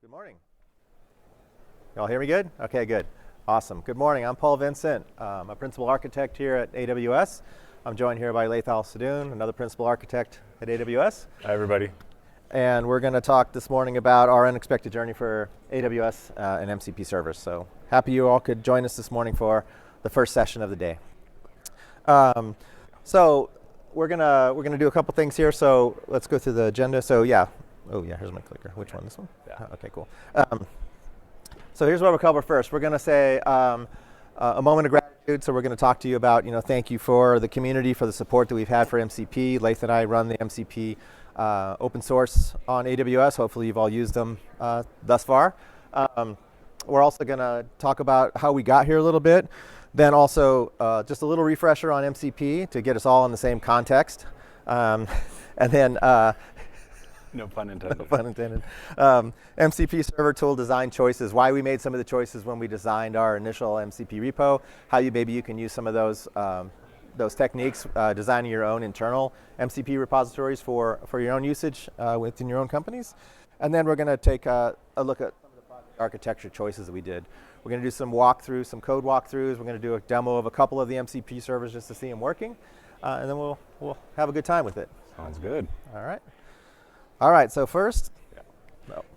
Good morning. Y'all hear me good? Okay, good. Awesome. Good morning. I'm Paul Vincent. I'm a principal architect here at AWS. I'm joined here by Laith Al-Sadoun, another principal architect at AWS. Hi, everybody. And we're going to talk this morning about our unexpected journey for AWS and MCP servers. So happy you all could join us this morning for the first session of the day. So we're gonna do a couple things here. So let's go through the agenda. So yeah. Oh yeah, here's my clicker. Which one? This one? Yeah. Okay, cool. So here's what we'll cover first. We're going to say a moment of gratitude. So we're going to talk to you about, thank you for the community, for the support that we've had for MCP. Laith and I run the MCP open source on AWS. Hopefully you've all used them thus far. We're also going to talk about how we got here a little bit. Then also just a little refresher on MCP to get us all in the same context. And then no pun intended. No pun intended. MCP server tool design choices, why we made some of the choices when we designed our initial MCP repo, how maybe you can use some of those techniques designing your own internal MCP repositories for your own usage within your own companies. And then we're going to take a look at some of the project architecture choices that we did. We're going to do some code walkthroughs. We're going to do a demo of a couple of the MCP servers just to see them working. And then we'll have a good time with it. Sounds good. All right, so first.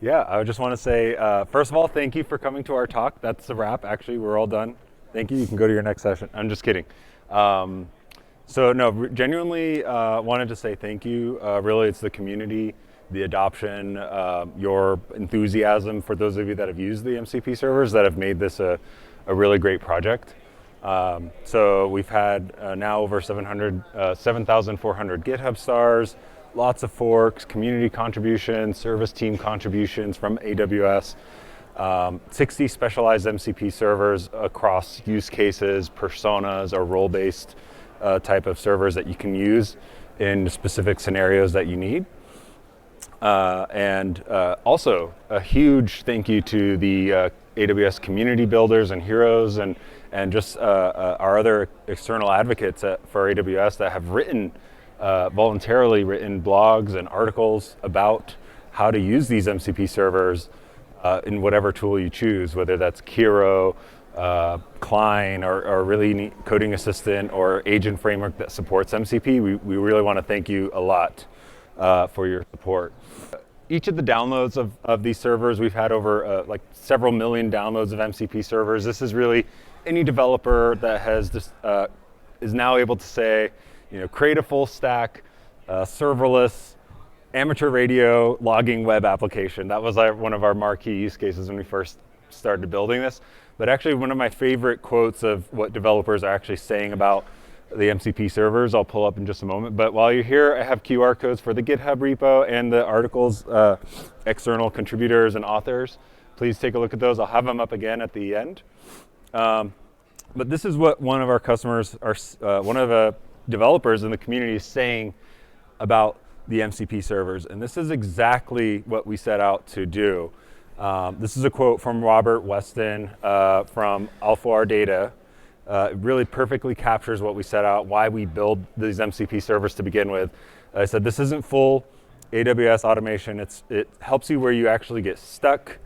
Yeah, I just want to say, first of all, thank you for coming to our talk. That's a wrap, actually. We're all done. Thank you. You can go to your next session. I'm just kidding. Genuinely wanted to say thank you. Really, it's the community, the adoption, your enthusiasm for those of you that have used the MCP servers that have made this a really great project. So we've had now over 7,400 GitHub stars, lots of forks, community contributions, service team contributions from AWS, 60 specialized MCP servers across use cases, personas, or role-based type of servers that you can use in specific scenarios that you need. And also a huge thank you to the AWS community builders and heroes and just our other external advocates for AWS that have voluntarily written blogs and articles about how to use these MCP servers in whatever tool you choose, whether that's Kiro, Klein, or really neat coding assistant or agent framework that supports MCP. We really want to thank you a lot for your support. Each of the downloads of these servers, we've had over several million downloads of MCP servers. This is really any developer that has this, is now able to say, create a full stack, serverless, amateur radio logging web application. That was one of our marquee use cases when we first started building this. But actually one of my favorite quotes of what developers are actually saying about the MCP servers, I'll pull up in just a moment. But while you're here, I have QR codes for the GitHub repo and the articles, external contributors and authors. Please take a look at those. I'll have them up again at the end. But this is what one of our customers, one of the developers in the community is saying about the MCP servers, and this is exactly what we set out to do. This is a quote from Robert Weston from Alpha Data. It really perfectly captures what we set out, why we build these MCP servers to begin with. I said this isn't full AWS automation. It helps you where you actually get stuck.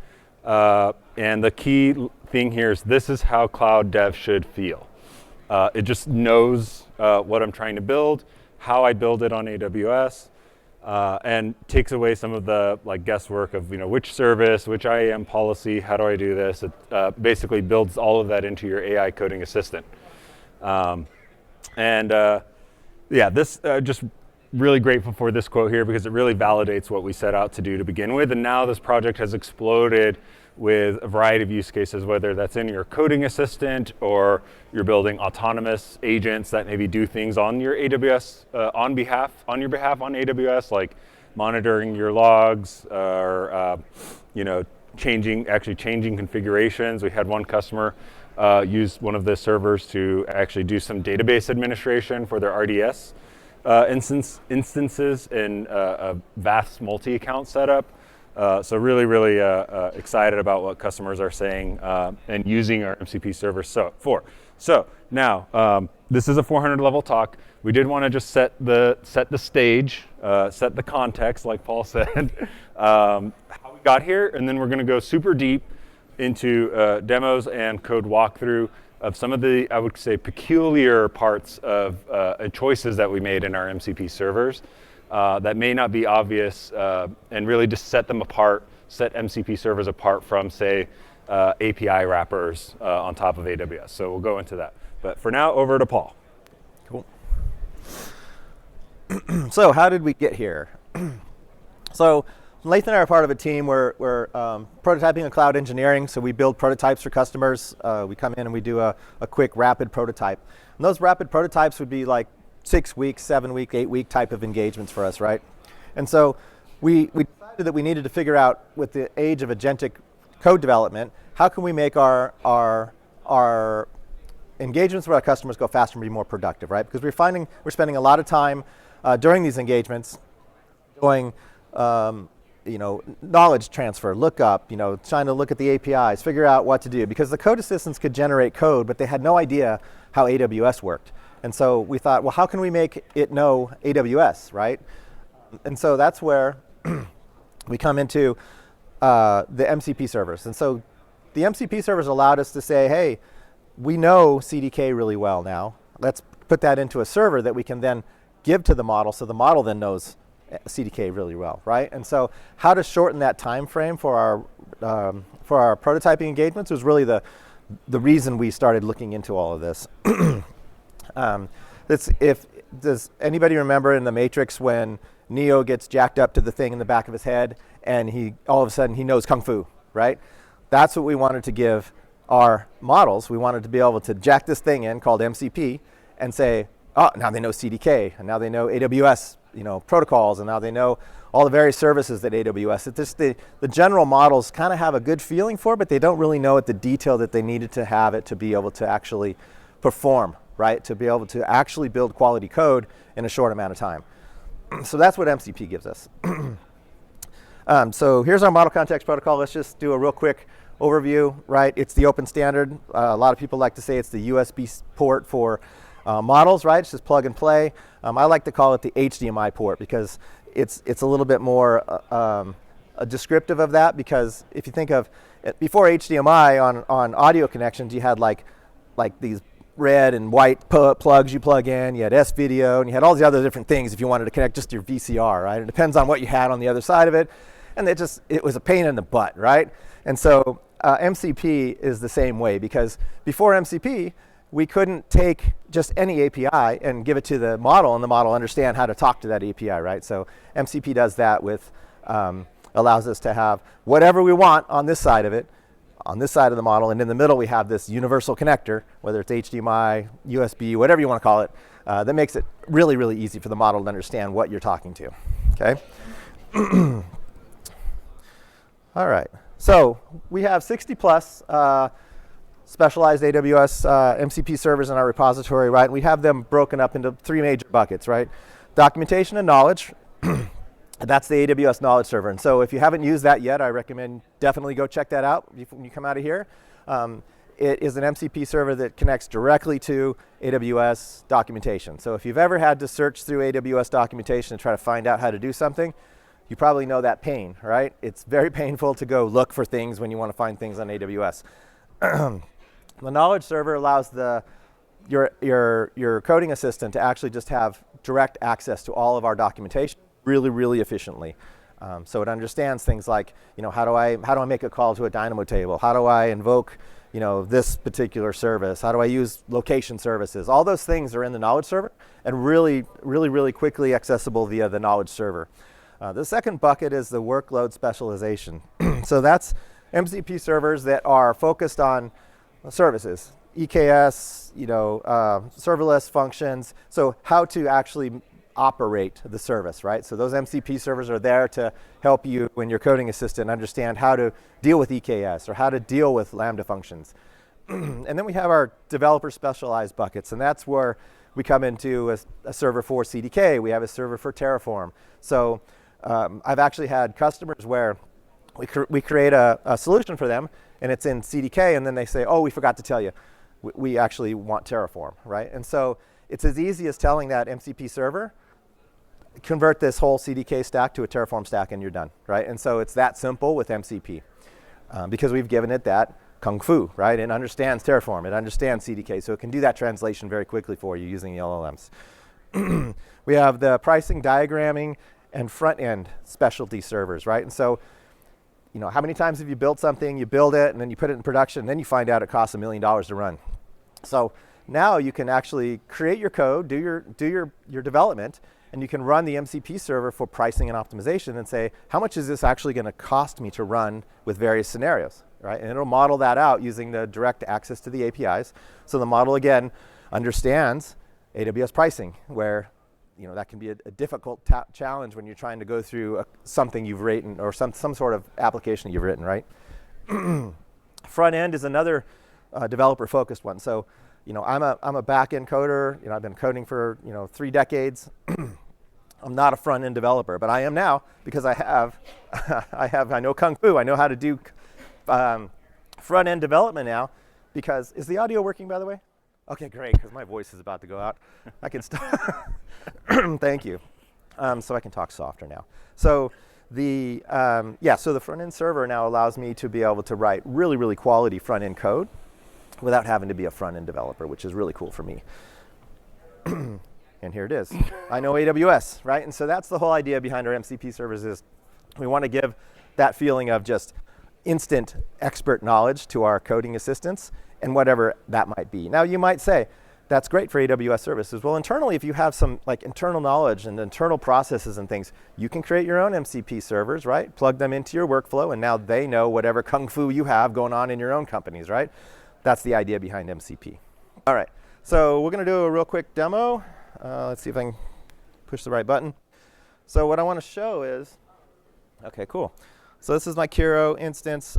And the key thing here is this is how cloud dev should feel. It just knows what I'm trying to build, how I build it on AWS, and takes away some of the guesswork of which service, which IAM policy, how do I do this? It basically builds all of that into your AI coding assistant. This just really grateful for this quote here because it really validates what we set out to do to begin with. And now this project has exploded with a variety of use cases, whether that's in your coding assistant or you're building autonomous agents that maybe do things on your AWS, on your behalf on AWS, like monitoring your logs or changing configurations. We had one customer use one of the servers to actually do some database administration for their RDS instances in a vast multi-account setup. So really excited about what customers are saying and using our MCP servers for. So now, this is a 400 level talk. We did want to just set the stage, set the context, like Paul said, how we we got here, and then we're going to go super deep into demos and code walkthrough of some of the, I would say, peculiar parts of choices that we made in our MCP servers that may not be obvious, and really just set them apart, set MCP servers apart from, say, API wrappers on top of AWS. So we'll go into that. But for now, over to Paul. Cool. So how did we get here? So Lathan and I are part of a team where we're prototyping and cloud engineering. So we build prototypes for customers. We come in and we do a quick rapid prototype. And those rapid prototypes would be like 6 weeks, 7 week, 8 week type of engagements for us, right? And so we decided that we needed to figure out, with the age of agentic code development, how can we make our engagements with our customers go faster and be more productive, right? Because we're spending a lot of time during these engagements doing knowledge transfer, lookup, trying to look at the APIs, figure out what to do, because the code assistants could generate code, but they had no idea how AWS worked. And so we thought, well, how can we make it know AWS, right? And so that's where we come into the MCP servers. And so the MCP servers allowed us to say, hey, we know CDK really well now. Let's put that into a server that we can then give to the model, so the model then knows CDK really well, right? And so how to shorten that time frame for our prototyping engagements was really the reason we started looking into all of this. Does anybody remember in the Matrix when Neo gets jacked up to the thing in the back of his head and all of a sudden he knows Kung Fu, right? That's what we wanted to give our models. We wanted to be able to jack this thing in called MCP and say, oh, now they know CDK, and now they know AWS protocols, and now they know all the various services that AWS. The general models kind of have a good feeling for it, but they don't really know at the detail that they needed to have it to be able to actually perform, right? To be able to actually build quality code in a short amount of time. So that's what MCP gives us. So here's our model context protocol. Let's just do a real quick overview, right? It's the open standard. A lot of people like to say it's the USB port for models, right? It's just plug and play. I like to call it the HDMI port because it's a little bit more descriptive of that, because if you think of before HDMI on audio connections, you had like these red and white plugs you plug in, you had S-video, and you had all the other different things if you wanted to connect just your VCR, right? It depends on what you had on the other side of it, and it was a pain in the butt, right? And so MCP is the same way, because before MCP, we couldn't take just any API and give it to the model, and the model understand how to talk to that API, right? So MCP does that with, allows us to have whatever we want on this side of it, on this side of the model, and in the middle we have this universal connector, whether it's HDMI, USB, whatever you want to call it, that makes it really, really easy for the model to understand what you're talking to, okay? All right, so we have 60 plus specialized AWS MCP servers in our repository, right? And we have them broken up into 3 major buckets, right? Documentation and knowledge. That's the AWS knowledge server. And so if you haven't used that yet, I recommend definitely go check that out when you come out of here. It is an MCP server that connects directly to AWS documentation. So if you've ever had to search through AWS documentation and try to find out how to do something, you probably know that pain, right? It's very painful to go look for things when you want to find things on AWS. The knowledge server allows your coding assistant to actually just have direct access to all of our documentation really, really efficiently. So it understands things like, how do I make a call to a Dynamo table? How do I invoke, this particular service? How do I use location services? All those things are in the knowledge server and really, really, really quickly accessible via the knowledge server. The second bucket is the workload specialization. So that's MCP servers that are focused on services, EKS, serverless functions. So how to actually operate the service, right? So those MCP servers are there to help you when your coding assistant understand how to deal with EKS or how to deal with Lambda functions. And then we have our developer specialized buckets, and that's where we come into a server for CDK. We have a server for Terraform. So I've actually had customers where we create a solution for them, and it's in CDK, and then they say, oh, we forgot to tell you, we actually want Terraform, right? And so it's as easy as telling that MCP server, convert this whole CDK stack to a Terraform stack and you're done, right? And so it's that simple with MCP because we've given it that kung fu, right? It understands Terraform, it understands CDK, so it can do that translation very quickly for you using the LLMs. We have the pricing, diagramming, and front-end specialty servers, right? And so, you know, how many times have you built something, you build it, and then you put it in production, and then you find out it costs $1 million to run. So now you can actually create your code, do your development, and you can run the MCP server for pricing and optimization and say, how much is this actually going to cost me to run with various scenarios, right? And it'll model that out using the direct access to the APIs. So the model, again, understands AWS pricing, where you know, that can be a difficult challenge when you're trying to go through something you've written or some sort of application you've written, right? Front end is another developer-focused one. So, you know, I'm a back-end coder. You know, I've been coding for 3 decades. I'm not a front-end developer, but I am now because I know Kung Fu. I know how to do front-end development now. Because is the audio working, by the way? Okay, great, because my voice is about to go out. I can stop. Thank you. So I can talk softer now. So the so the front-end server now allows me to be able to write really, really quality front-end code without having to be a front-end developer, which is really cool for me. And here it is. I know AWS, right? And so that's the whole idea behind our MCP servers is we want to give that feeling of just instant expert knowledge to our coding assistants and whatever that might be. Now you might say, that's great for AWS services. Well, internally, if you have some like internal knowledge and internal processes and things, you can create your own MCP servers, right? Plug them into your workflow, and now they know whatever kung fu you have going on in your own companies, right? That's the idea behind MCP. All right, so we're gonna do a real quick demo. Let's see if I can push the right button. So what I wanna show is, okay, cool. So this is my Kiro instance.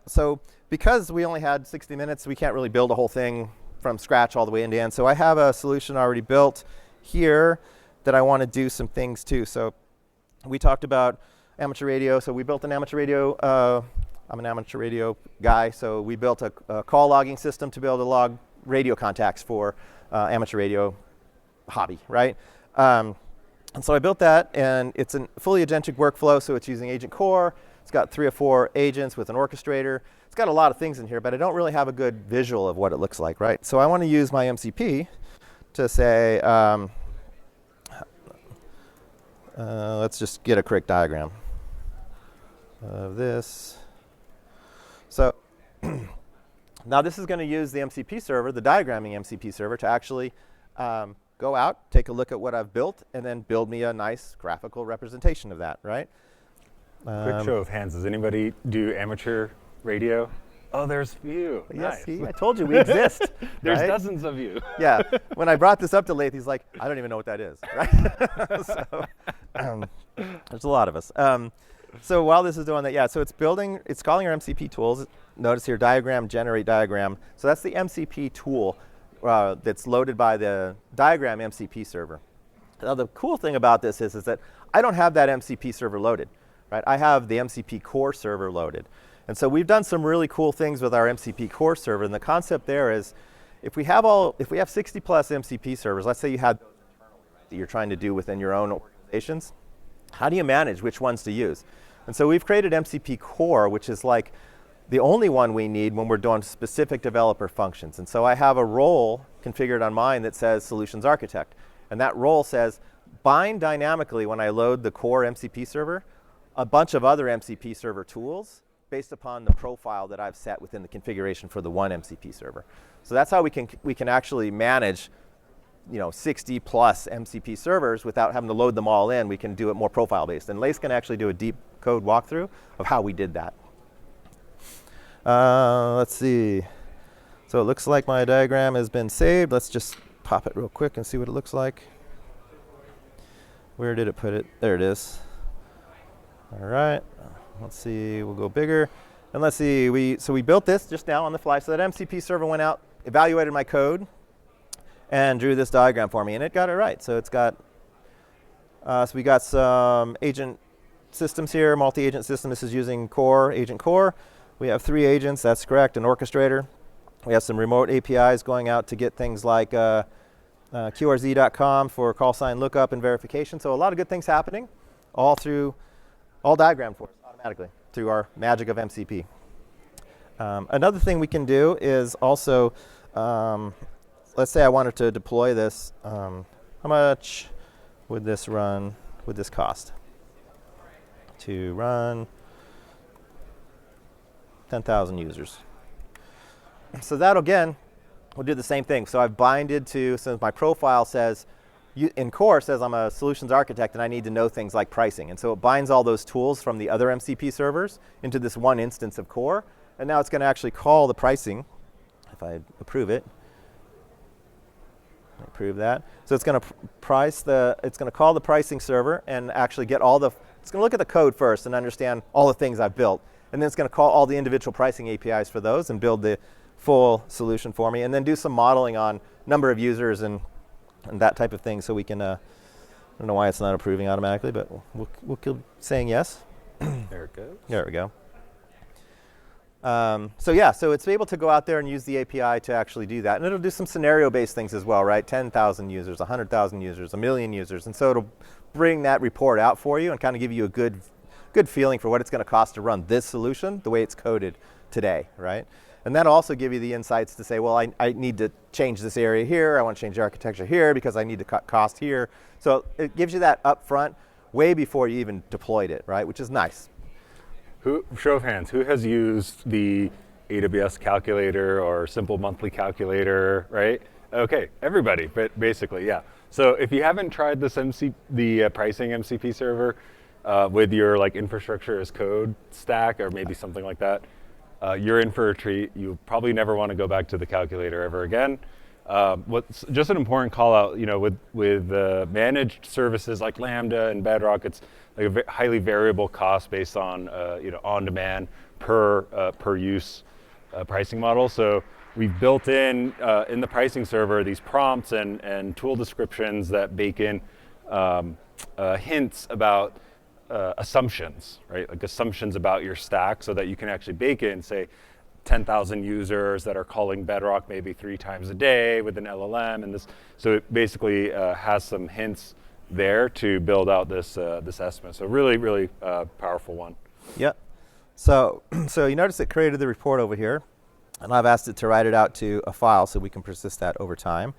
So because we only had 60 minutes, we can't really build a whole thing from scratch all the way end to end. So I have a solution already built here that I want to do some things to. So we talked about amateur radio. So we built an amateur radio. I'm an amateur radio guy. So we built a call logging system to be able to log radio contacts for amateur radio hobby, right? And so I built that, and it's a fully agentic workflow. So it's using Agent Core. It's got 3 or 4 agents with an orchestrator. It's got a lot of things in here, but I don't really have a good visual of what it looks like, right? So I want to use my MCP to say, let's just get a quick diagram of this. So now this is going to use the MCP server, the diagramming MCP server, to actually go out, take a look at what I've built, and then build me a nice graphical representation of that, right? Quick show of hands. Does anybody do amateur radio? Oh, there's you. Yes, nice. see, I told you we exist. There's right? dozens of you. Yeah. When I brought this up to Laith, he's like, I don't even know what that is. Right? So, there's a lot of us. So while this is doing that, yeah, so it's calling our MCP tools. Notice here, diagram, generate diagram. So that's the MCP tool that's loaded by the diagram MCP server. Now the cool thing about this is that I don't have that MCP server loaded. Right? I have the MCP core server loaded. And so we've done some really cool things with our MCP core server. And the concept there is if we have 60 plus MCP servers, let's say you had those internally, right, that you're trying to do within your own organizations, how do you manage which ones to use? And so we've created MCP core, which is like the only one we need when we're doing specific developer functions. And so I have a role configured on mine that says solutions architect. And that role says bind dynamically when I load the core MCP server a bunch of other MCP server tools based upon the profile that I've set within the configuration for the one MCP server. So that's how we can actually manage 60 plus MCP servers without having to load them all in. We can do it more profile based. And Lace can actually do a deep code walkthrough of how we did that. Let's see. So it looks like my diagram has been saved. Let's just pop it real quick and see what it looks like. Where did it put it? There it is. All right, let's see, we'll go bigger. And let's see, so we built this just now on the fly. So that MCP server went out, evaluated my code, and drew this diagram for me, and it got it right. So it's got, so we got some agent systems here, multi-agent system. This is using core, agent core. We have 3 agents, that's correct, an orchestrator. We have some remote APIs going out to get things like QRZ.com for call sign lookup and verification. So a lot of good things happening, all diagrammed for us automatically through our magic of MCP. Another thing we can do is also, let's say I wanted to deploy this. How much would this cost? To run 10,000 users. So that again, we'll do the same thing. So I've binded to, since my profile says, in core says I'm a solutions architect and I need to know things like pricing. And so it binds all those tools from the other MCP servers into this one instance of core. And now it's going to actually call the pricing, if I approve it. I approve that. So it's going to it's going to call the pricing server and actually get it's going to look at the code first and understand all the things I've built. And then it's going to call all the individual pricing APIs for those and build the full solution for me, and then do some modeling on number of users and that type of thing, so we can, I don't know why it's not approving automatically, but we'll keep saying yes. There it goes. There we go. So it's able to go out there and use the API to actually do that. And it'll do some scenario-based things as well, right? 10,000 users, 100,000 users, 1 million users. And so it'll bring that report out for you and kind of give you a good feeling for what it's going to cost to run this solution the way it's coded today, right? And that'll also give you the insights to say, well, I need to change this area here. I want to change the architecture here because I need to cut cost here. So it gives you that upfront way before you even deployed it, right? Which is nice. Show of hands, who has used the AWS calculator or simple monthly calculator, right? Okay, everybody, but basically, yeah. So if you haven't tried this the pricing MCP server with your like infrastructure as code stack or maybe something like that, you're in for a treat. You probably never want to go back to the calculator ever again. What's just an important call out, with managed services like Lambda and Bedrock, it's like a highly variable cost based on on demand per use pricing model. So we've built in the pricing server these prompts and tool descriptions that bake in hints about assumptions, right? Like assumptions about your stack, so that you can actually bake in, say, 10,000 users that are calling Bedrock maybe 3 times a day with an LLM, and this. So it basically has some hints there to build out this estimate. So really, really powerful one. Yep. So you notice it created the report over here, and I've asked it to write it out to a file so we can persist that over time,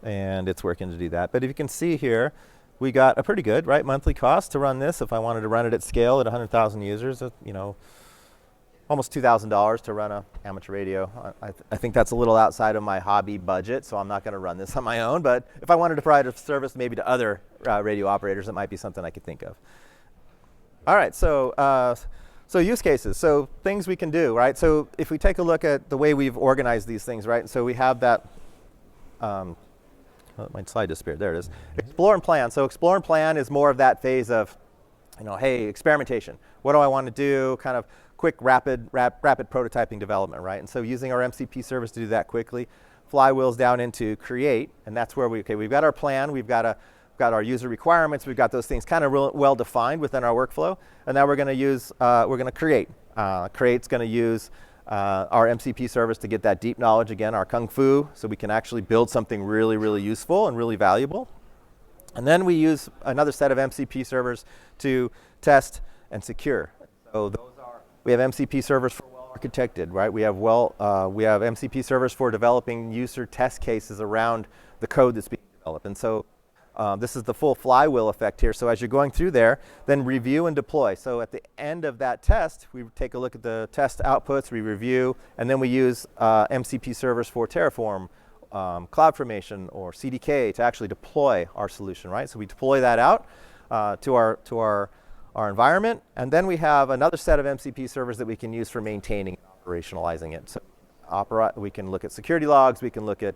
and it's working to do that. But if you can see here, we got a pretty good, right, monthly cost to run this. If I wanted to run it at scale at 100,000 users, almost $2,000 to run a amateur radio. I think that's a little outside of my hobby budget, so I'm not going to run this on my own. But if I wanted to provide a service maybe to other radio operators, it might be something I could think of. All right, so use cases, so things we can do, right? So if we take a look at the way we've organized these things, right? So we have that. My slide disappeared. There it is. Explore and plan. So explore and plan is more of that phase of, hey, experimentation. What do I want to do? Kind of quick, rapid prototyping development, right? And so using our MCP service to do that quickly. Flywheels down into create, and that's where we've got our plan, we've got our user requirements, we've got those things kind of well defined within our workflow, and now we're going to create. Create's going to use our MCP service to get that deep knowledge again, our kung fu, so we can actually build something really, really useful and really valuable. And then we use another set of MCP servers to test and secure. So we have MCP servers for well architected, right? We have MCP servers for developing user test cases around the code that's being developed. And so this is the full flywheel effect here. So as you're going through there, then review and deploy. So at the end of that test, we take a look at the test outputs, we review, and then we use MCP servers for Terraform, CloudFormation, or CDK to actually deploy our solution, right? So we deploy that out to our environment, and then we have another set of MCP servers that we can use for maintaining and operationalizing it. So we can look at security logs, we can look at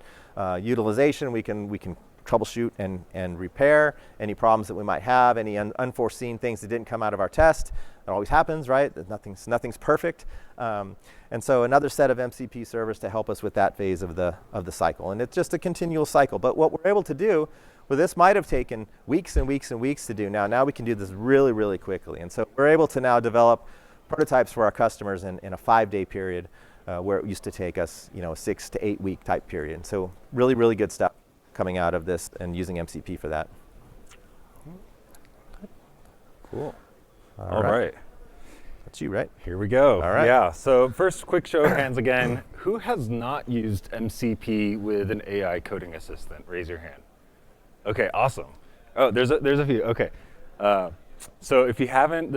utilization, we can troubleshoot and repair any problems that we might have, any unforeseen things that didn't come out of our test. It always happens, right? Nothing's perfect. And so another set of MCP servers to help us with that phase of the cycle. And it's just a continual cycle. But what we're able to do, well, this might have taken weeks and weeks and weeks to do. Now we can do this really, really quickly. And so we're able to now develop prototypes for our customers in a 5-day period, where it used to take us, a 6 to 8 week type period. And so really, really good stuff. coming out of this and using MCP for that. Cool. All right. That's you, right? Here we go. All right. Yeah, so first quick show of hands again. Who has not used MCP with an AI coding assistant? Raise your hand. Okay, awesome. Oh, there's a few. Okay. So if you haven't,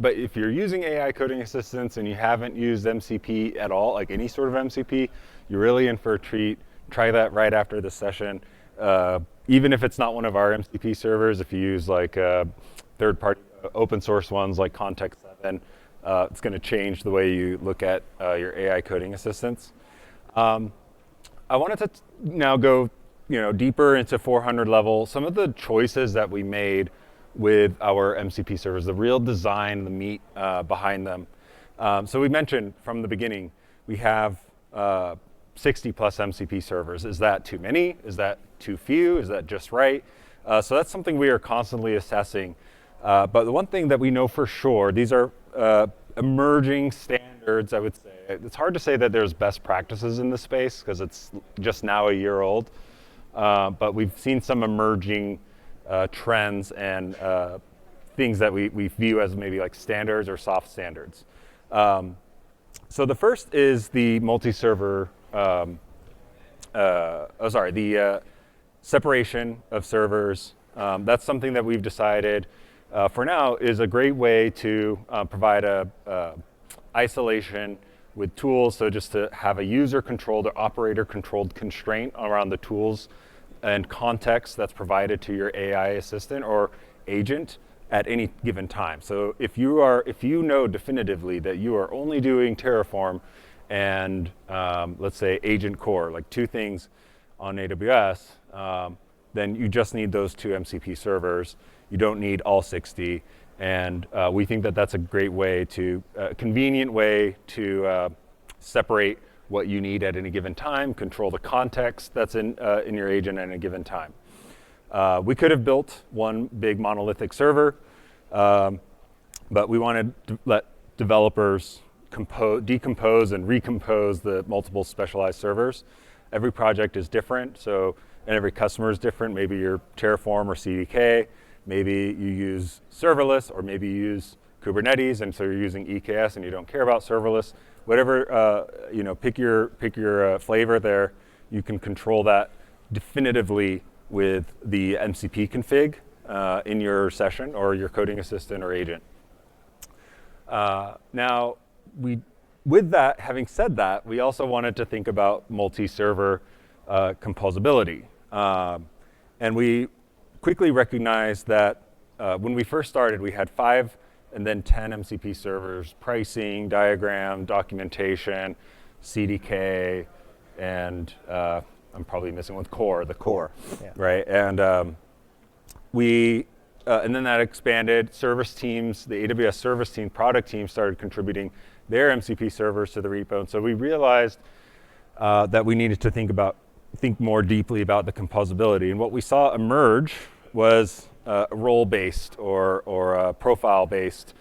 but if you're using AI coding assistants and you haven't used MCP at all, like any sort of MCP, you're really in for a treat. Try that right after this session. Even if it's not one of our MCP servers, if you use like third-party open source ones like Context 7, it's going to change the way you look at your AI coding assistants. I wanted to now go deeper into 400 level. Some of the choices that we made with our MCP servers, the real design, the meat behind them. So we mentioned from the beginning, we have 60 plus MCP servers. Is that too many? Is that too few? Is that just right? So that's something we are constantly assessing. But the one thing that we know for sure, these are emerging standards, I would say. It's hard to say that there's best practices in this space because it's just now a year old. But we've seen some emerging trends and things that we view as maybe like standards or soft standards. So the first is the multi-server, the separation of servers. That's something that we've decided for now is a great way to provide a isolation with tools. So just to have a user-controlled or operator-controlled constraint around the tools and context that's provided to your AI assistant or agent at any given time. So if you know definitively that you are only doing Terraform and let's say Agent Core, like two things on AWS, then you just need those two MCP servers. You don't need all 60. And we think that that's a great way to, convenient way to separate what you need at any given time, control the context that's in your agent at a given time. We could have built one big monolithic server, but we wanted to let developers decompose and recompose the multiple specialized servers. Every project is different, and every customer is different. Maybe you're Terraform or CDK. Maybe you use serverless, or maybe you use Kubernetes, and so you're using EKS and you don't care about serverless. Whatever, pick your flavor there. You can control that definitively with the MCP config in your session or your coding assistant or agent. Now, with that, having said that, we also wanted to think about multi-server composability. And we quickly recognized that when we first started, we had 5 and then 10 MCP servers, pricing, diagram, documentation, CDK, and I'm probably missing one, the core, yeah. Right? And and then that expanded. Service teams, the AWS service team, product team started contributing their MCP servers to the repo. And so we realized that we needed to think more deeply about the composability. And what we saw emerge was role-based or profile-based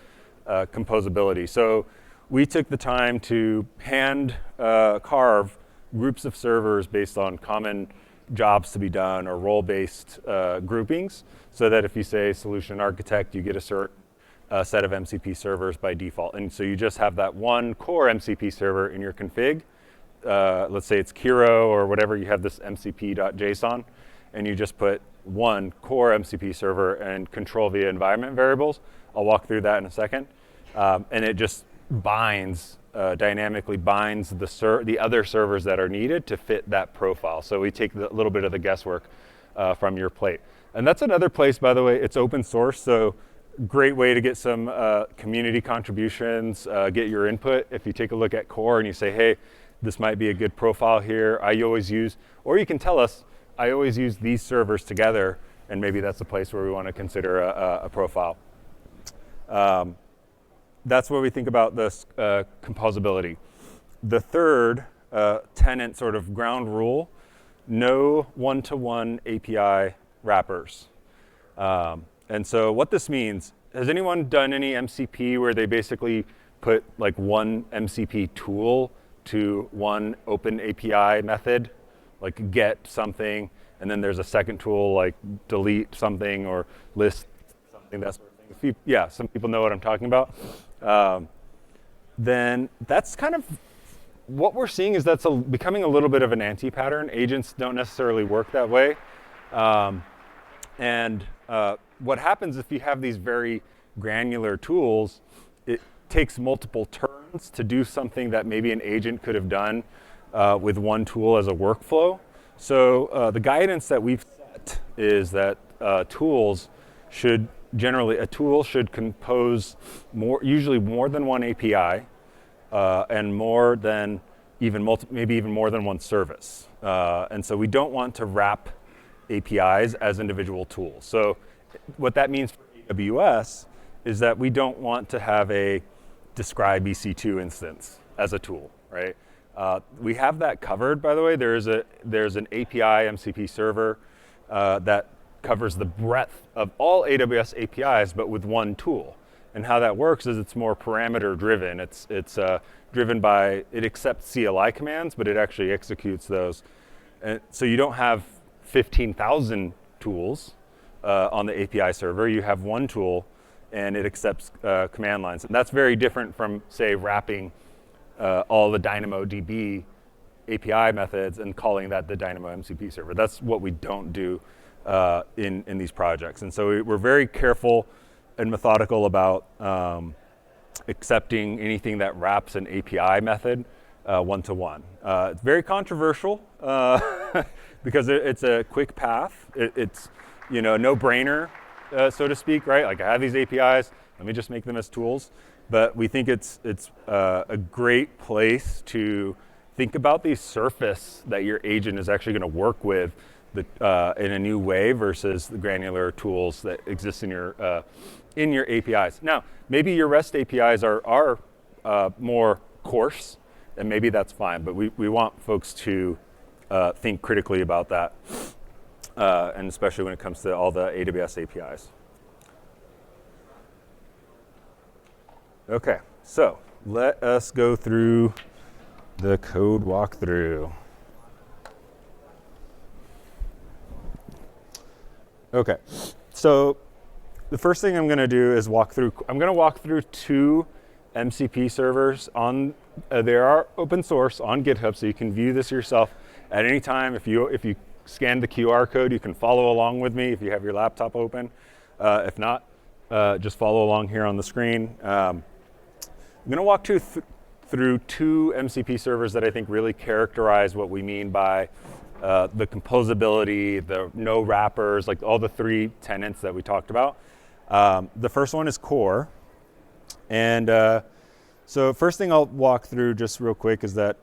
composability. So we took the time to hand carve groups of servers based on common jobs to be done or role-based groupings, so that if you say solution architect, you get a certain set of MCP servers by default. And so you just have that one core MCP server in your config. Let's say it's Kiro or whatever, you have this mcp.json, and you just put one core MCP server and control via environment variables. I'll walk through that in a second. And it just dynamically binds the other servers that are needed to fit that profile. So we take a little bit of the guesswork from your plate. And that's another place, by the way, it's open source, so great way to get some community contributions, get your input. If you take a look at core and you say, hey, this might be a good profile here, or you can tell us, I always use these servers together, and maybe that's a place where we want to consider a profile. That's where we think about this composability. The third tenant sort of ground rule, no one-to-one API wrappers. And so what this means, has anyone done any MCP where they basically put like one MCP tool to one open API method, like get something, and then there's a second tool like delete something or list something, that sort of thing. Yeah, some people know what I'm talking about. Then that's kind of what we're seeing is that's becoming a little bit of an anti-pattern. Agents don't necessarily work that way. And what happens if you have these very granular tools, it takes multiple turns to do something that maybe an agent could have done with one tool as a workflow. So the guidance that we've set is that a tool should compose usually more than one API and more than maybe even more than one service. And so we don't want to wrap APIs as individual tools. So what that means for AWS is that we don't want to have a describe EC2 instance as a tool, right? We have that covered, by the way. There's an API MCP server that covers the breadth of all AWS APIs, but with one tool. And how that works is it's more parameter driven. It's driven by, it accepts CLI commands, but it actually executes those. And so you don't have 15,000 tools on the API server. You have one tool, and it accepts command lines. And that's very different from, say, wrapping all the DynamoDB API methods and calling that the Dynamo MCP server. That's what we don't do in these projects. And so we're very careful and methodical about accepting anything that wraps an API method one-to-one. It's very controversial because it's a quick path. It's no-brainer, so to speak, right? Like I have these APIs, let me just make them as tools. But we think it's a great place to think about the surface that your agent is actually going to work with in a new way versus the granular tools that exist in your APIs. Now, maybe your REST APIs are more coarse, and maybe that's fine. But we want folks to think critically about that, and especially when it comes to all the AWS APIs. Okay, so let us go through the code walkthrough. Okay, so the first thing I'm going to do is walk through two MCP servers on. They are open source on GitHub, so you can view this yourself at any time. If you scan the QR code, you can follow along with me if you have your laptop open. If not, just follow along here on the screen. I'm going to walk through two MCP servers that I think really characterize what we mean by the composability, the no wrappers, like all the three tenants that we talked about. The first one is core. And so first thing I'll walk through just real quick is that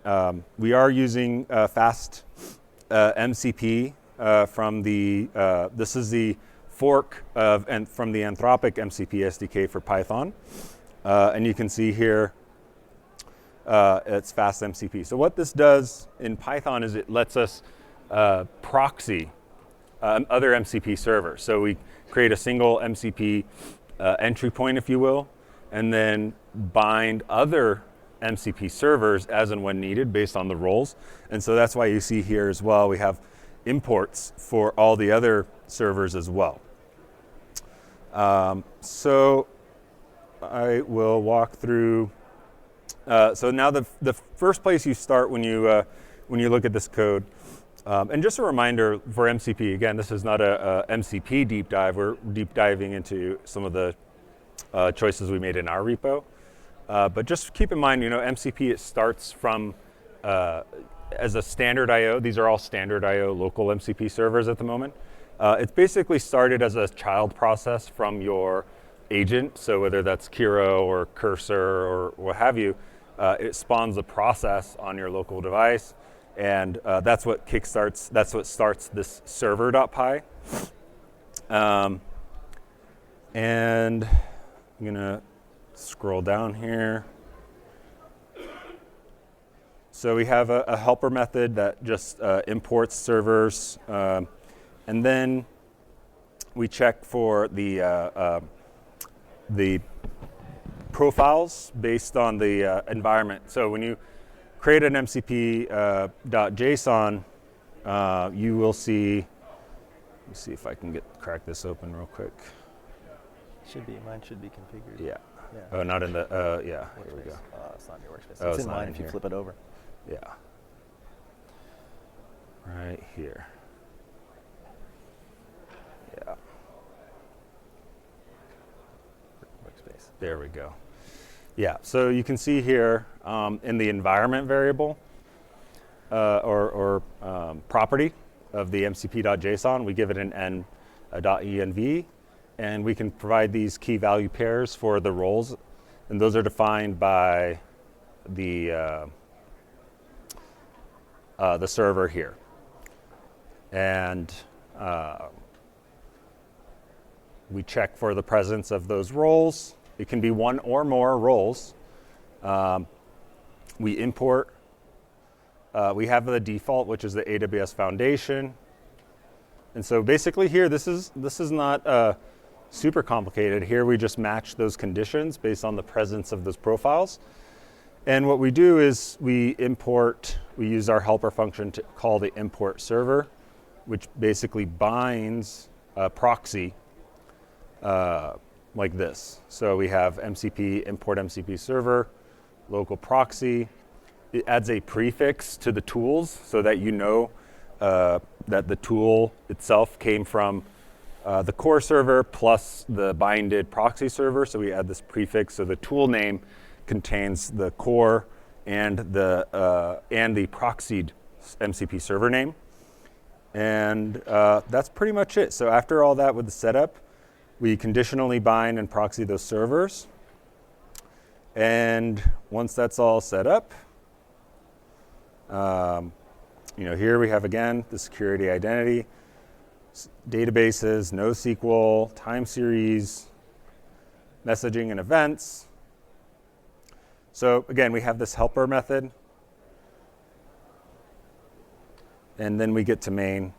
we are using fast MCP from this is the fork from the Anthropic MCP SDK for Python. And you can see here it's fast MCP. So what this does in Python is it lets us proxy other MCP servers. So we create a single MCP entry point, if you will, and then bind other MCP servers as and when needed based on the roles. And so that's why you see here as well, we have imports for all the other servers as well. So I will walk through. So now the first place you start when you look at this code, and just a reminder for MCP, again, this is not a MCP deep dive. We're deep diving into some of the choices we made in our repo. But just keep in mind, MCP, it starts from as a standard I/O. These are all standard I/O local MCP servers at the moment. It's basically started as a child process from your agent, so whether that's Kiro or Cursor or what have you, it spawns a process on your local device, and that's what starts this server.py. And I'm gonna scroll down here. So we have a helper method that just imports servers, and then we check for the profiles based on the environment. So when you create an MCP .json, you will see me see if I can crack this open real quick. Mine should be configured. Yeah. Yeah. Oh, not in the, yeah, here we go. It's not in your workspace. Oh, it's it's in not mine in if you here. flip it over. Yeah. Right here. Yeah. Workspace. There we go. Yeah, so you can see here in the environment variable or property of the mcp.json, we give it an n.env, and we can provide these key value pairs for the roles, and those are defined by the server here. And we check for the presence of those roles. It can be one or more roles. We import. We have the default, which is the AWS Foundation. And so basically here, this is not super complicated. Here we just match those conditions based on the presence of those profiles. And what we do is we use our helper function to call the import server, which basically binds a proxy like this. So we have MCP, import MCP server, local proxy. It adds a prefix to the tools so that you know that the tool itself came from the core server plus the binded proxy server. So we add this prefix, so the tool name contains the core and the proxied MCP server name. And that's pretty much it. So after all that with the setup, we conditionally bind and proxy those servers. And once that's all set up, here we have again the security identity, databases, NoSQL, time series, messaging and events. So again, we have this helper method. And then we get to main,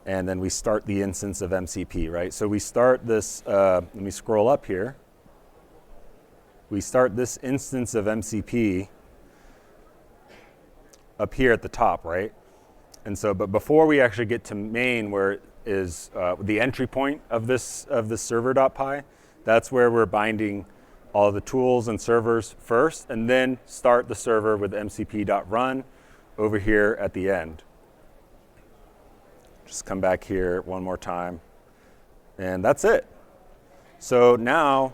and then we start the instance of MCP, right? So we start this, let me scroll up here. We start this instance of MCP up here at the top, right? And so, but before we actually get to main, where is the entry point of this server.py, that's where we're binding all the tools and servers first, and then start the server with mcp.run over here at the end. Just come back here one more time, and that's it. So now,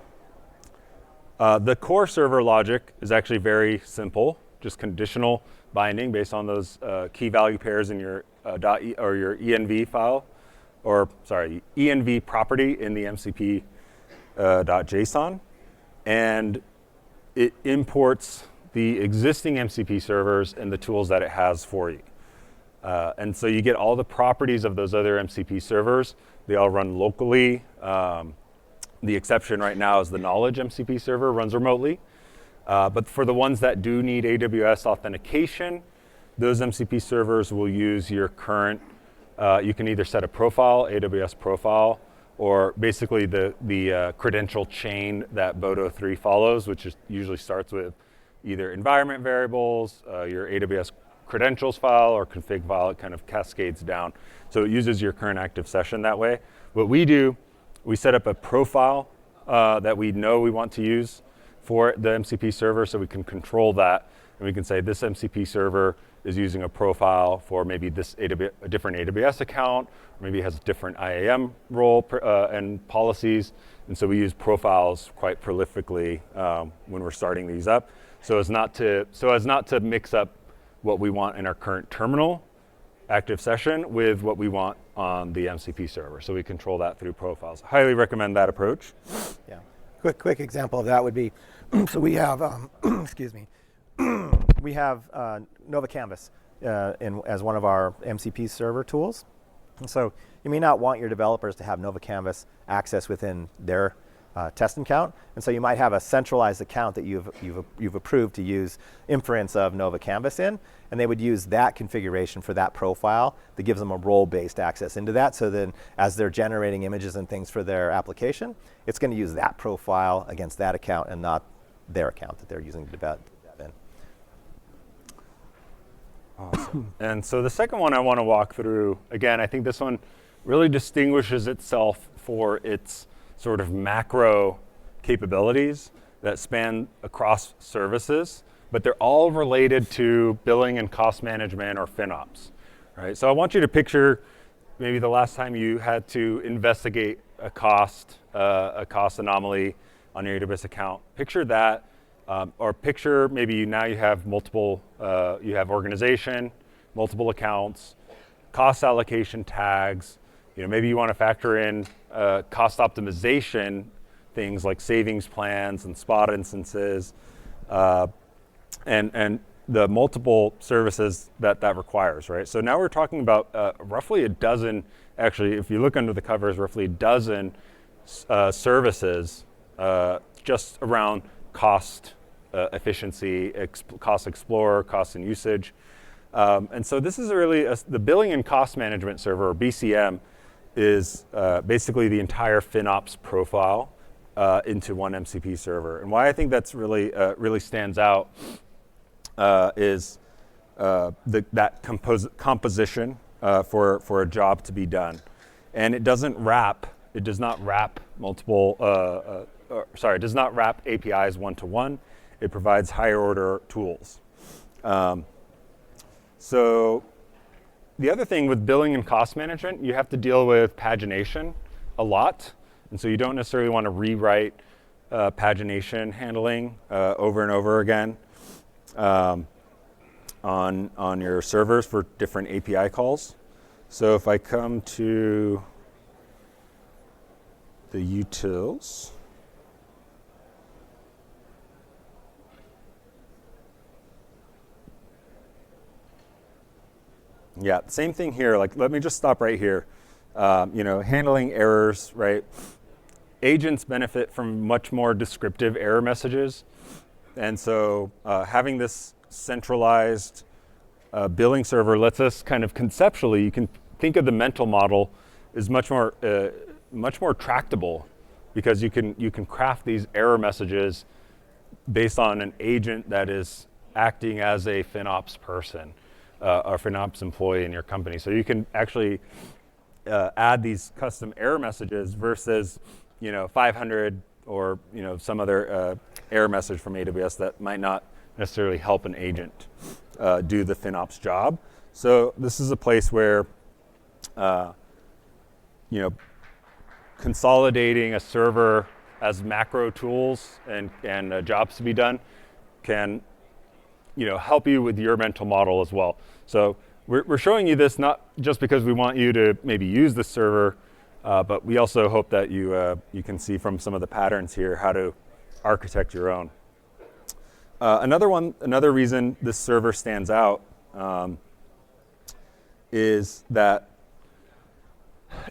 the core server logic is actually very simple, just conditional binding based on those key value pairs in your your env file, or sorry, env property in the mcp .json, and it imports the existing MCP servers and the tools that it has for you. And so you get all the properties of those other MCP servers. They all run locally. The exception right now is the knowledge MCP server runs remotely. But for the ones that do need AWS authentication, those MCP servers will use your current, you can either set a profile, AWS profile, or basically the credential chain that Bodo 3 follows, which usually starts with either environment variables, your AWS credentials file or config file. It kind of cascades down. So it uses your current active session that way. What we do, we set up a profile that we know we want to use for the MCP server, so we can control that. And we can say this MCP server is using a profile for maybe a different AWS account, or maybe it has a different IAM role and policies. And so we use profiles quite prolifically when we're starting these up, so as not to mix up what we want in our current terminal active session with what we want on the MCP server. So we control that through profiles. Highly recommend that approach. Yeah. Quick example of that would be, so we have, excuse me, we have Nova Canvas as one of our MCP server tools. And so you may not want your developers to have Nova Canvas access within their test account, and so you might have a centralized account that you've approved to use inference of Nova Canvas in, and they would use that configuration for that profile that gives them a role-based access into that. So then, as they're generating images and things for their application, it's going to use that profile against that account and not their account that they're using to develop in. Awesome. And so the second one I want to walk through, again, I think this one really distinguishes itself for its sort of macro capabilities that span across services, but they're all related to billing and cost management or FinOps, right? So I want you to picture maybe the last time you had to investigate a cost anomaly on your AWS account. Picture that, or picture maybe now you have multiple, you have organization, multiple accounts, cost allocation tags. Maybe you want to factor in cost optimization, things like savings plans and spot instances, and the multiple services that requires, right? So now we're talking about roughly a dozen, actually, if you look under the covers, roughly a dozen services just around cost efficiency, cost explorer, cost and usage. And so this is really, the billing and cost management server, or BCM, is basically the entire FinOps profile into one MCP server. And why I think that's really stands out is that composition for a job to be done. And it does not wrap multiple, it does not wrap APIs one-to-one. It provides higher order tools. So the other thing with billing and cost management, you have to deal with pagination a lot. And so you don't necessarily want to rewrite pagination handling over and over again on your servers for different API calls. So if I come to the utils, yeah, same thing here. Like, let me just stop right here. Handling errors, right? Agents benefit from much more descriptive error messages. And so having this centralized billing server lets us kind of conceptually, you can think of the mental model as much more tractable, because you can craft these error messages based on an agent that is acting as a FinOps person. Or FinOps employee in your company. So you can actually add these custom error messages versus 500 or some other error message from AWS that might not necessarily help an agent do the FinOps job. So this is a place where consolidating a server as macro tools and jobs to be done can help you with your mental model as well. So we're showing you this not just because we want you to maybe use the server, but we also hope that you can see from some of the patterns here how to architect your own. Another reason this server stands out is that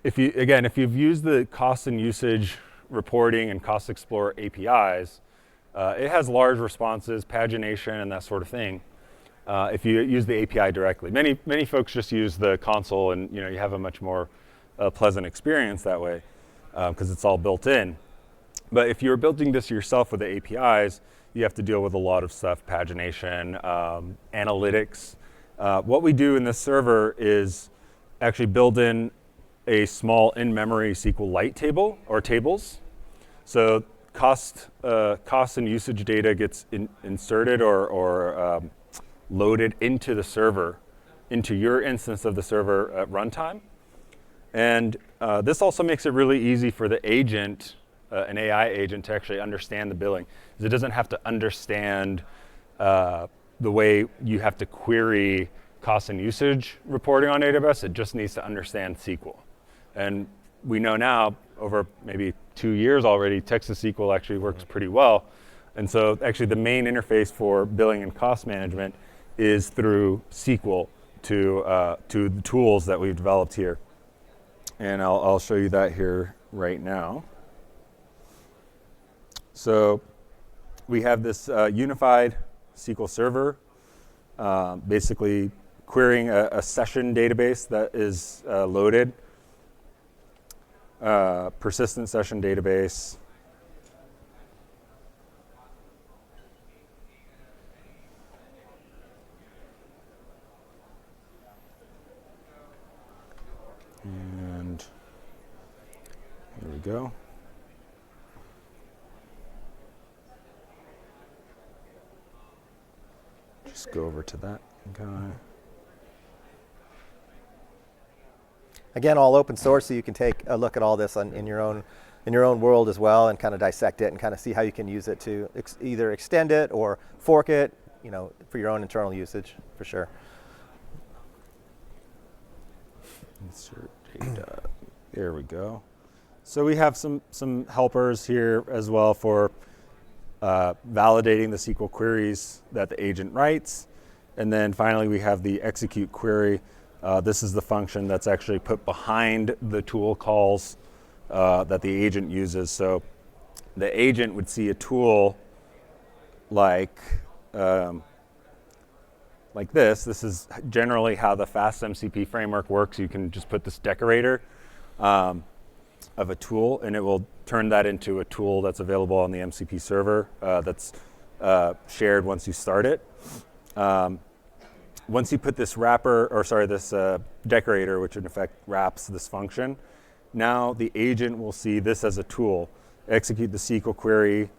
if you've used the cost and usage reporting and Cost Explorer APIs, it has large responses, pagination, and that sort of thing. If you use the API directly, many folks just use the console, and you have a much more pleasant experience that way because it's all built in. But if you're building this yourself with the APIs, you have to deal with a lot of stuff: pagination, analytics. What we do in this server is actually build in a small in-memory SQLite table or tables. So cost and usage data gets inserted or loaded into the server, into your instance of the server at runtime. And this also makes it really easy for the agent, an AI agent, to actually understand the billing. Because it doesn't have to understand the way you have to query cost and usage reporting on AWS. It just needs to understand SQL. And we know now, over maybe 2 years already, Texas SQL actually works pretty well. And so actually the main interface for billing and cost management is through SQL to the tools that we've developed here. And I'll show you that here right now. So we have this unified SQL server, basically querying a session database that is loaded. Persistent session database. And we go. Just go over to that guy. Again, all open source, so you can take a look at all this in your own world as well, and kind of dissect it and kind of see how you can use it to either extend it or fork it, for your own internal usage, for sure. Insert data. There we go. So we have some helpers here as well for validating the SQL queries that the agent writes. And then finally, we have the execute query. This is the function that's actually put behind the tool calls that the agent uses. So the agent would see a tool like this. This is generally how the fast MCP framework works. You can just put this decorator of a tool, and it will turn that into a tool that's available on the MCP server that's shared once you start it. Once you put this this decorator, which in effect wraps this function, now the agent will see this as a tool, execute the SQL query,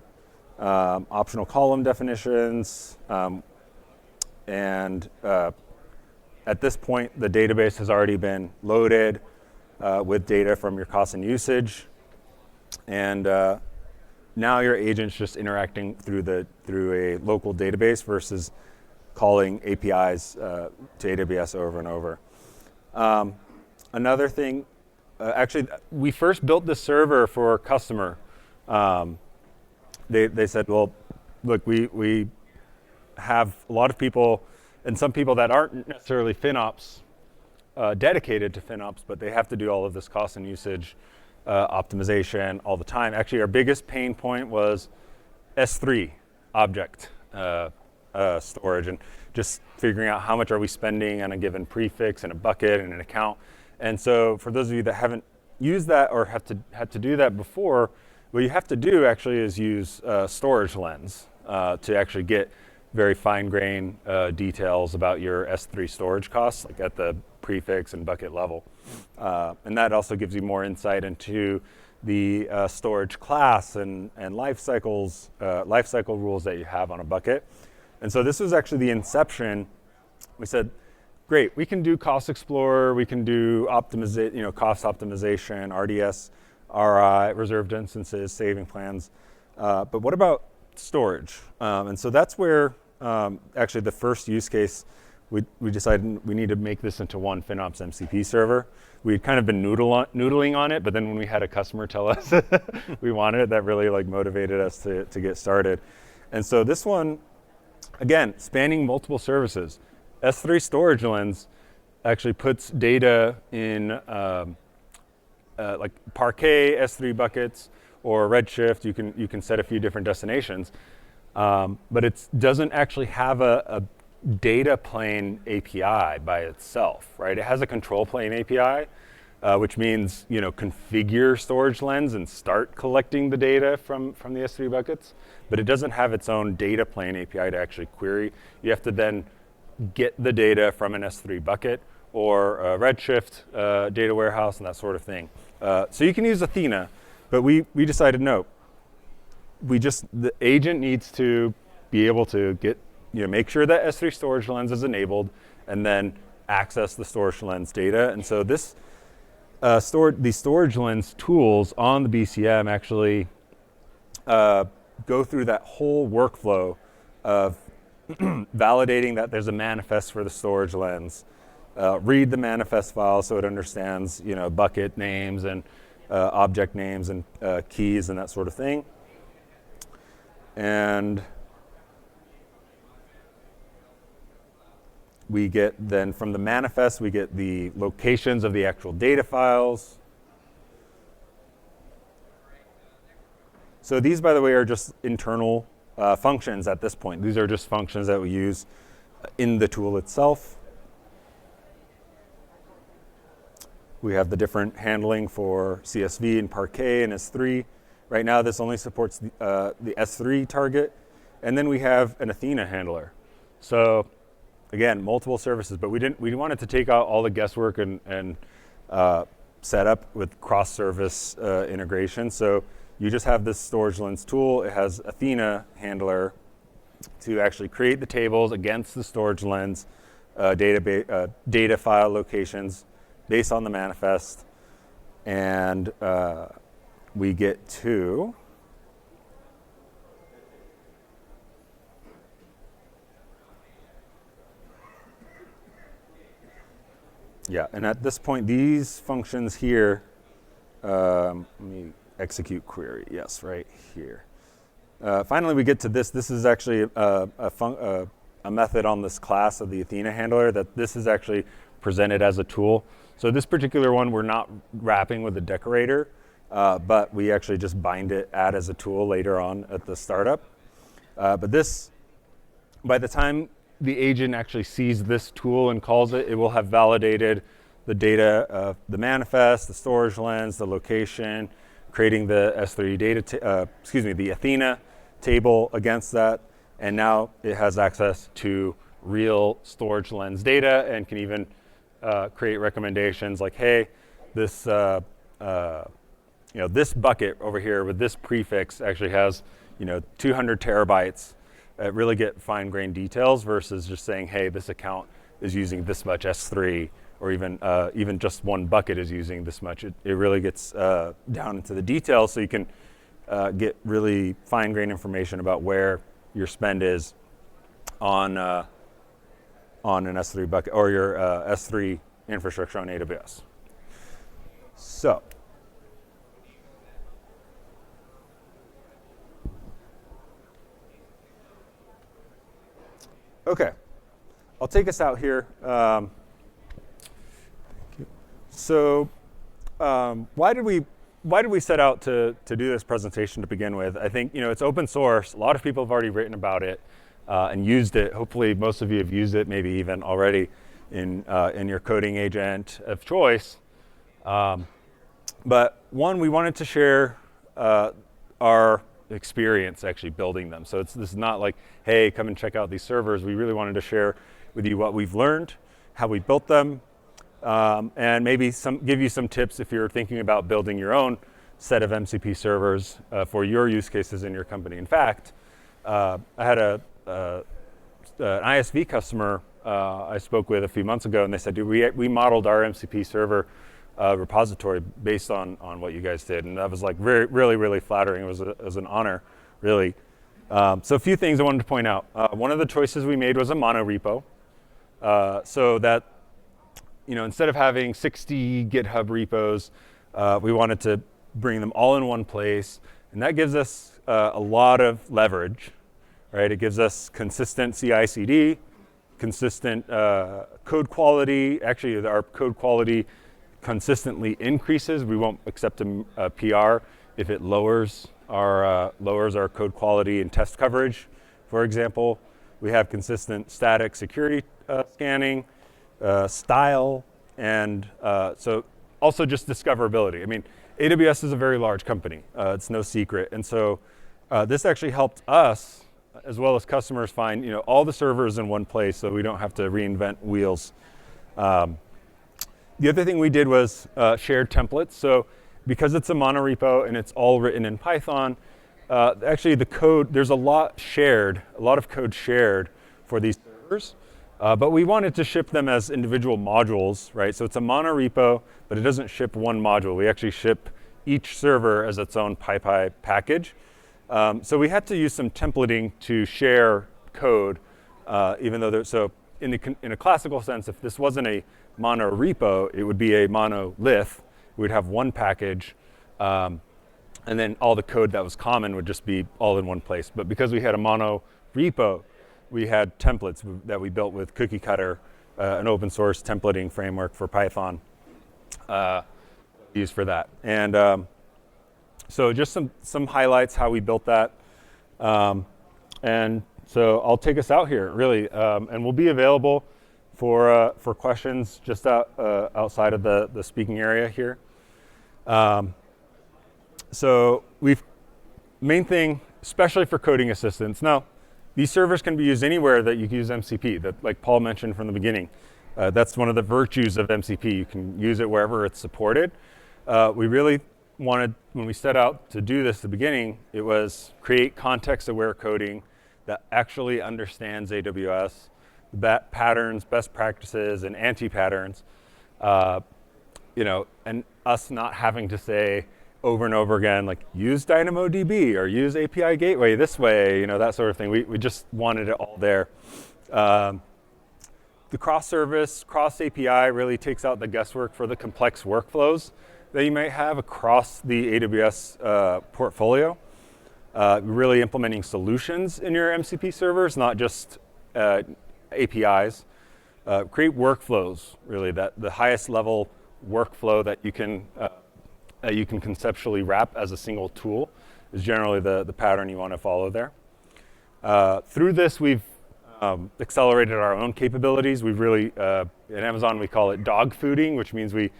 optional column definitions, and at this point, the database has already been loaded with data from your cost and usage. And now your agent's just interacting through a local database versus calling APIs to AWS over and over. Another thing, actually, we first built this server for a customer. They said, well, look, we have a lot of people, and some people that aren't necessarily FinOps, dedicated to FinOps, but they have to do all of this cost and usage optimization all the time. Actually, our biggest pain point was S3 object storage, and just figuring out how much are we spending on a given prefix and a bucket and an account. And so for those of you that haven't used that or had to do that before, what you have to do actually is use storage lens to actually get very fine-grained details about your S3 storage costs, like at the prefix and bucket level. And that also gives you more insight into the storage class and lifecycle rules that you have on a bucket. And so this was actually the inception. We said, great, we can do Cost Explorer, we can do cost optimization, RDS, RI, reserved instances, saving plans, but what about storage? And so that's where actually the first use case, we decided we need to make this into one FinOps MCP server. We'd kind of been noodling on it, but then when we had a customer tell us we wanted it, that really motivated us to get started. And so this one, again, spanning multiple services. S3 Storage Lens actually puts data in like Parquet S3 buckets or Redshift. You can set a few different destinations, but it doesn't actually have a data plane API by itself, right? It has a control plane API, which means configure Storage Lens and start collecting the data from the S3 buckets, but it doesn't have its own data plane API to actually query. You have to then get the data from an S3 bucket or a Redshift data warehouse and that sort of thing. So you can use Athena, but we decided no. The agent needs to be able to get make sure that S3 Storage Lens is enabled and then access the Storage Lens data. And so this the Storage Lens tools on the BCM actually go through that whole workflow of validating that there's a manifest for the Storage Lens, read the manifest file so it understands bucket names and object names and keys and that sort of thing. And we get then from the manifest, we get the locations of the actual data files. So these, by the way, are just internal functions at this point. These are just functions that we use in the tool itself. We have the different handling for CSV and Parquet and S3. Right now, this only supports the S3 target. And then we have an Athena handler. So again, multiple services, but we wanted to take out all the guesswork and setup with cross-service integration. So you just have this storage lens tool. It has Athena handler to actually create the tables against the storage lens data file locations based on the manifest. And we get to and at this point, these functions here, let me execute query, yes, right here. Finally, we get to this. This is actually a method on this class of the Athena handler that this is actually presented as a tool. So this particular one, we're not wrapping with a decorator, but we actually just bind it, add as a tool later on at the startup. But this, by the time the agent actually sees this tool and calls it, it will have validated the data of the manifest, the storage lens, the location, creating the S3 data, the Athena table against that. And now it has access to real storage lens data and can even create recommendations like, hey, this this bucket over here with this prefix actually has 200 terabytes. Really get fine-grained details versus just saying, hey, this account is using this much S3, or even just one bucket is using this much. It really gets down into the details, so you can get really fine-grained information about where your spend is on an S3 bucket or your S3 infrastructure on AWS. So. Okay, I'll take us out here. So, why did we set out to do this presentation to begin with? I think it's open source. A lot of people have already written about it and used it. Hopefully, most of you have used it, maybe even already in your coding agent of choice. But one, we wanted to share our experience actually building them. So this is not like, hey, come and check out these servers. We really wanted to share with you what we've learned, how we built them, and maybe give you some tips if you're thinking about building your own set of MCP servers for your use cases in your company. In fact, I had an ISV customer I spoke with a few months ago, and they said, dude, we modeled our MCP server repository based on what you guys did, and that was like really, really flattering. It was an honor, really. So a few things I wanted to point out. One of the choices we made was a mono repo, so that instead of having 60 GitHub repos, we wanted to bring them all in one place, and that gives us a lot of leverage, right? It gives us consistent CI/CD, consistent code quality. Actually, our code quality consistently increases. We won't accept a PR if it lowers our code quality and test coverage. For example, we have consistent static security scanning, style, and so also just discoverability. I mean, AWS is a very large company. It's no secret, and so this actually helped us as well as customers find all the servers in one place, so we don't have to reinvent wheels. The other thing we did was shared templates. So because it's a monorepo and it's all written in Python, actually the code, there's a lot of code shared for these servers. But we wanted to ship them as individual modules, right? So it's a monorepo, but it doesn't ship one module. We actually ship each server as its own PyPy package. So we had to use some templating to share code, even though in a classical sense, if this wasn't a mono repo, it would be a monolith. We'd have one package, and then all the code that was common would just be all in one place. But because we had a mono repo, we had templates that we built with Cookie Cutter, an open source templating framework for Python, used for that. And so just some highlights how we built that. And so I'll take us out here, really, and we'll be available for questions just outside of the speaking area here. So main thing, especially for coding assistance. Now, these servers can be used anywhere that you can use MCP, that like Paul mentioned from the beginning. That's one of the virtues of MCP. You can use it wherever it's supported. We really wanted, when we set out to do this at the beginning, it was create context-aware coding that actually understands AWS, patterns, best practices, and anti-patterns. And us not having to say over and over again, like, use DynamoDB or use API Gateway this way, that sort of thing. We just wanted it all there. The cross-service, cross-API really takes out the guesswork for the complex workflows that you might have across the AWS portfolio. Really implementing solutions in your MCP servers, not just APIs. Create workflows, really, that the highest level workflow that you can conceptually wrap as a single tool is generally the pattern you want to follow there. Through this, we've accelerated our own capabilities. We've really, at Amazon, we call it dog fooding, which means we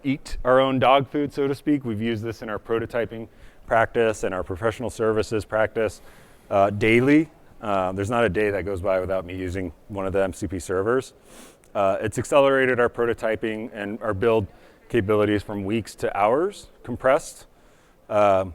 eat our own dog food, so to speak. We've used this in our prototyping practice and our professional services practice daily. There's not a day that goes by without me using one of the MCP servers. It's accelerated our prototyping and our build capabilities from weeks to hours, compressed. And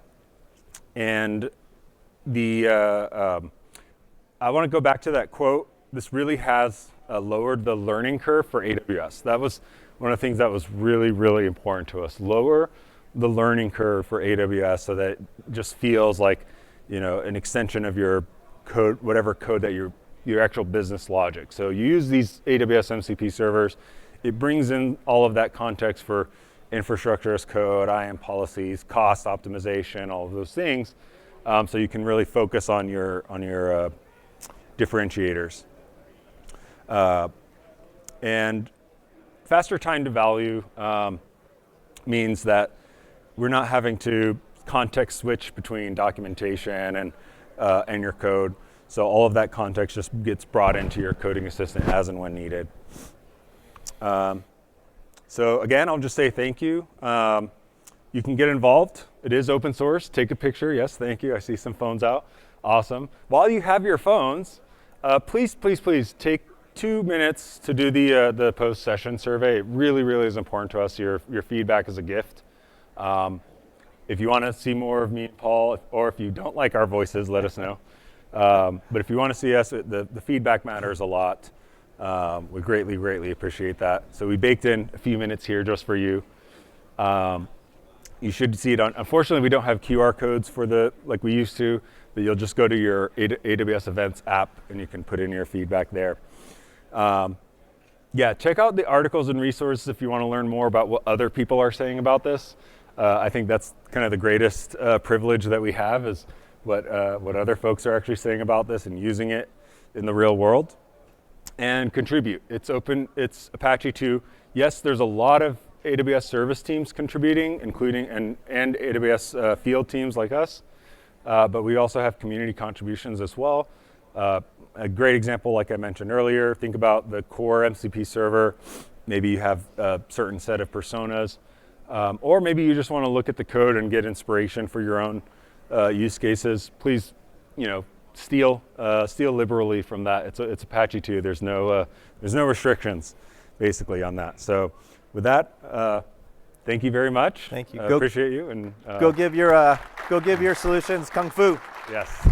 I want to go back to that quote. This really has lowered the learning curve for AWS. That was one of the things that was really, really important to us. Lower the learning curve for AWS so that it just feels like, an extension of your code, whatever code that your actual business logic. So you use these AWS MCP servers. It brings in all of that context for infrastructure as code, IAM policies, cost optimization, all of those things. So you can really focus on your differentiators. And faster time to value means that we're not having to context switch between documentation and your code. So all of that context just gets brought into your coding assistant as and when needed. So again, I'll just say thank you. You can get involved. It is open source. Take a picture. Yes, thank you. I see some phones out. Awesome. While you have your phones, please take 2 minutes to do the post-session survey. It really, really is important to us. Your feedback is a gift. If you want to see more of me and Paul, or if you don't like our voices, let us know. But if you want to see us, the feedback matters a lot. We greatly, greatly appreciate that. So we baked in a few minutes here just for you. You should see it on, unfortunately, we don't have QR codes like we used to, but you'll just go to your AWS Events app and you can put in your feedback there. Check out the articles and resources if you want to learn more about what other people are saying about this. I think that's kind of the greatest privilege that we have is what other folks are actually saying about this and using it in the real world. And contribute. It's open, it's Apache 2. Yes, there's a lot of AWS service teams contributing, including and AWS field teams like us. But we also have community contributions as well. A great example, like I mentioned earlier, think about the core MCP server. Maybe you have a certain set of personas. Or maybe you just want to look at the code and get inspiration for your own use cases. Please, steal liberally from that. It's Apache 2. There's no restrictions, basically, on that. So, with that, thank you very much. Thank you. Appreciate you and go give your solutions kung fu. Yes.